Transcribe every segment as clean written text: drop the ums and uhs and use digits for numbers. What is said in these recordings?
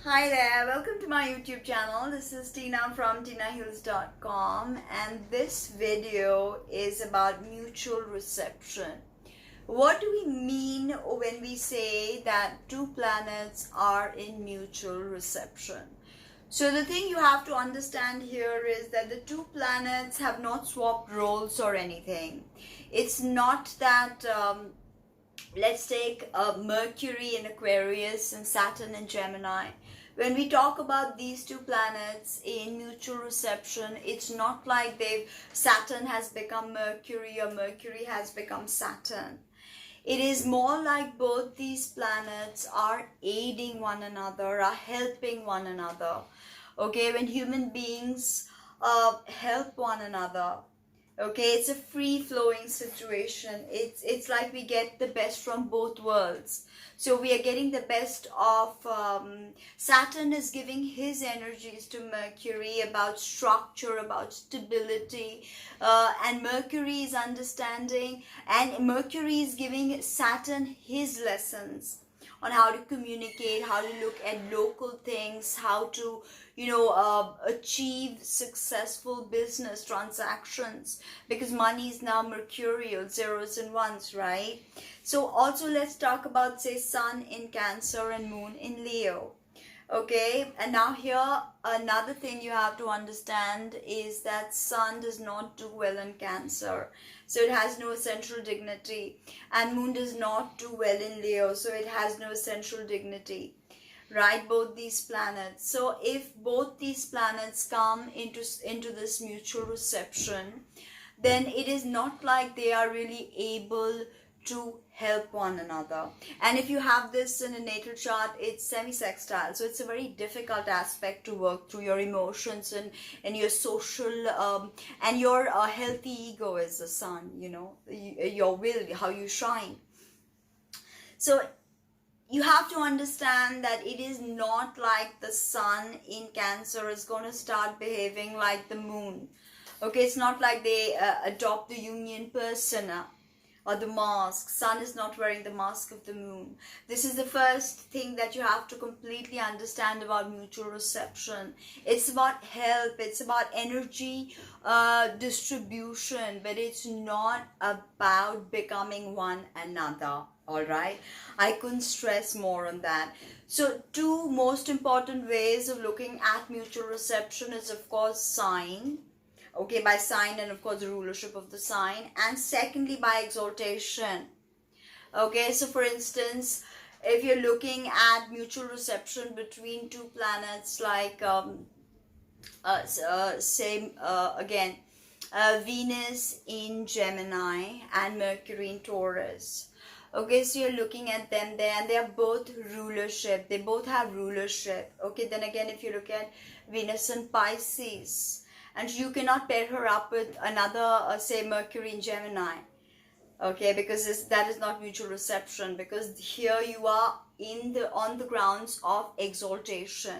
Hi there, welcome to my YouTube channel. This is Tina from Tinaheals.com, and this video is about mutual reception. What do we mean when we say that two planets are in mutual reception? So the thing you have to understand here is that the two planets have not swapped roles or anything. It's not that let's take Mercury in Aquarius and Saturn in Gemini. When we talk about these two planets in mutual reception, it's not like Saturn has become Mercury or Mercury has become Saturn. It is more like both these planets are aiding one another, are helping one another. Okay, when human beings help one another, okay, it's a free-flowing situation. It's like we get the best from both worlds. So we are getting the best of Saturn is giving his energies to Mercury about structure, about stability, and Mercury is understanding, and Mercury is giving Saturn his lessons on how to communicate, how to look at local things, how to achieve successful business transactions, because money is now mercurial, zeros and ones, right? So also let's talk about, say, Sun in Cancer and Moon in Leo. Okay, and now here another thing you have to understand is that Sun does not do well in Cancer, so it has no essential dignity, and Moon does not do well in Leo, so it has no essential dignity, right? Both these planets. So if both these planets come into this mutual reception, then it is not like they are really able to help one another. And if you have this in a natal chart, it's semi-sextile, so it's a very difficult aspect to work through. Your emotions and your social and your healthy ego is the sun, your will, how you shine. So you have to understand that it is not like the Sun in Cancer is going to start behaving like the Moon. Okay, it's not like they adopt the Jungian persona or the mask. Sun is not wearing the mask of the Moon. This is the first thing that you have to completely understand about mutual reception. It's about help, it's about energy distribution, but it's not about becoming one another. All right, I couldn't stress more on that. So two most important ways of looking at mutual reception is, of course, sign. Okay, by sign, and of course the rulership of the sign, and secondly by exaltation. Okay, so for instance, if you're looking at mutual reception between two planets like Venus in Gemini and Mercury in Taurus. Okay, so you're looking at them there, and they are both rulership. They both have rulership. Okay, then again, if you look at Venus in Pisces, and you cannot pair her up with another, say, Mercury in Gemini. Okay, because that is not mutual reception, because here you are on the grounds of exaltation.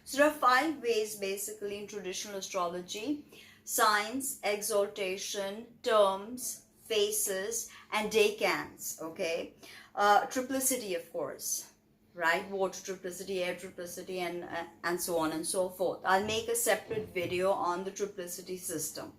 So there are 5 ways basically in traditional astrology: signs, exaltation, terms, phases, and decans. Okay, triplicity, of course, right? Water triplicity, air triplicity, and so on and so forth. I'll make a separate video on the triplicity system.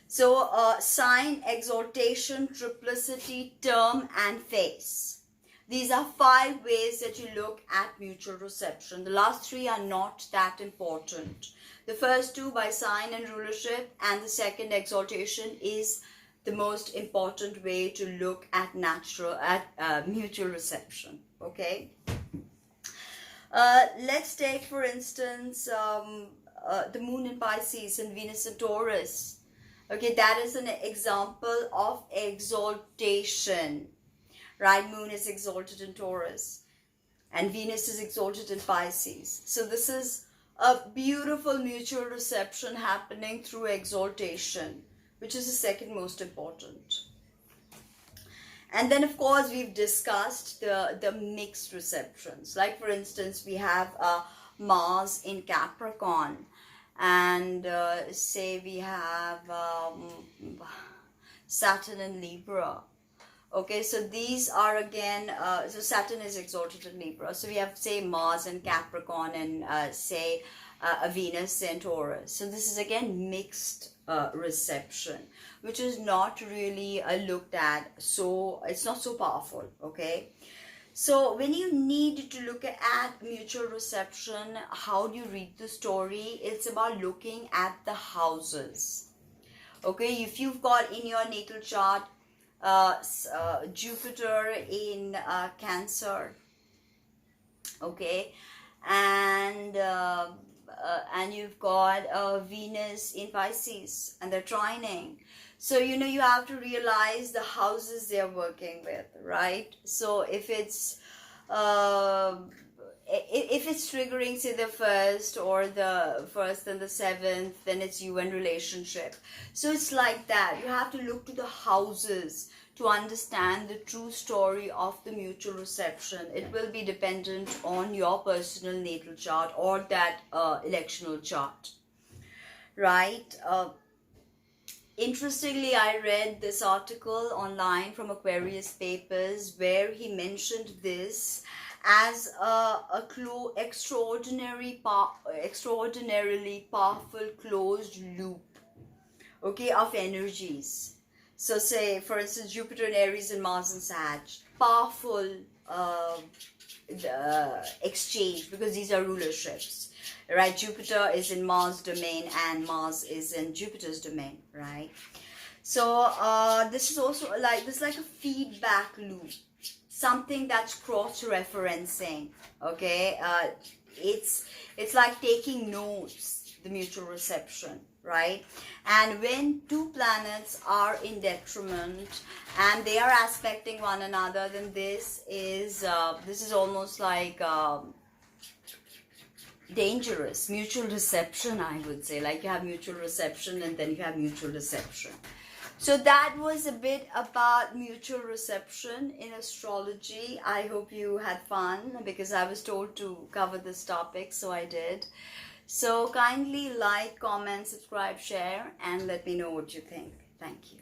So sign, exaltation, triplicity, term, and phase. These are 5 ways that you look at mutual reception. The last 3 are not that important. The first 2 by sign and rulership, and the second, exaltation, is the most important way to look at mutual reception. Okay, let's take, for instance, the Moon in Pisces and Venus in Taurus. Okay, that is an example of exaltation, right? Moon is exalted in Taurus and Venus is exalted in Pisces. So this is a beautiful mutual reception happening through exaltation, which is the second most important. And then, of course, we've discussed the mixed receptions. Like, for instance, we have Mars in Capricorn, and say we have Saturn in Libra. Okay, so these are again, so Saturn is exalted in Libra. So we have, say, Mars and Capricorn, and say a Venus in Taurus. So this is again mixed reception, which is not really looked at. So it's not so powerful. Okay. So when you need to look at mutual reception, how do you read the story? It's about looking at the houses. Okay, if you've got in your natal chart Jupiter in Cancer, okay, and you've got Venus in Pisces, and they're trining. So you have to realize the houses they're working with, right? So if it's triggering, say, the first and the seventh, then it's you and relationship. So it's like that. You have to look to the houses to understand the true story of the mutual reception. It will be dependent on your personal natal chart or that electional chart, right? Interestingly, I read this article online from Aquarius Papers where he mentioned this as extraordinarily powerful closed loop, okay, of energies. So say, for instance, Jupiter in Aries and Mars in Sag, powerful exchange, because these are rulerships, right? Jupiter is in Mars domain and Mars is in Jupiter's domain, right? So this is also like a feedback loop, something that's cross-referencing, okay? It's like taking notes, the mutual reception, right? And when two planets are in detriment and they are aspecting one another, then this is almost like dangerous mutual reception, I would say. Like, you have mutual reception and then you have mutual deception. So that was a bit about mutual reception in astrology. I hope you had fun, because I was told to cover this topic, so I did. So kindly like, comment, subscribe, share, and let me know what you think. Thank you.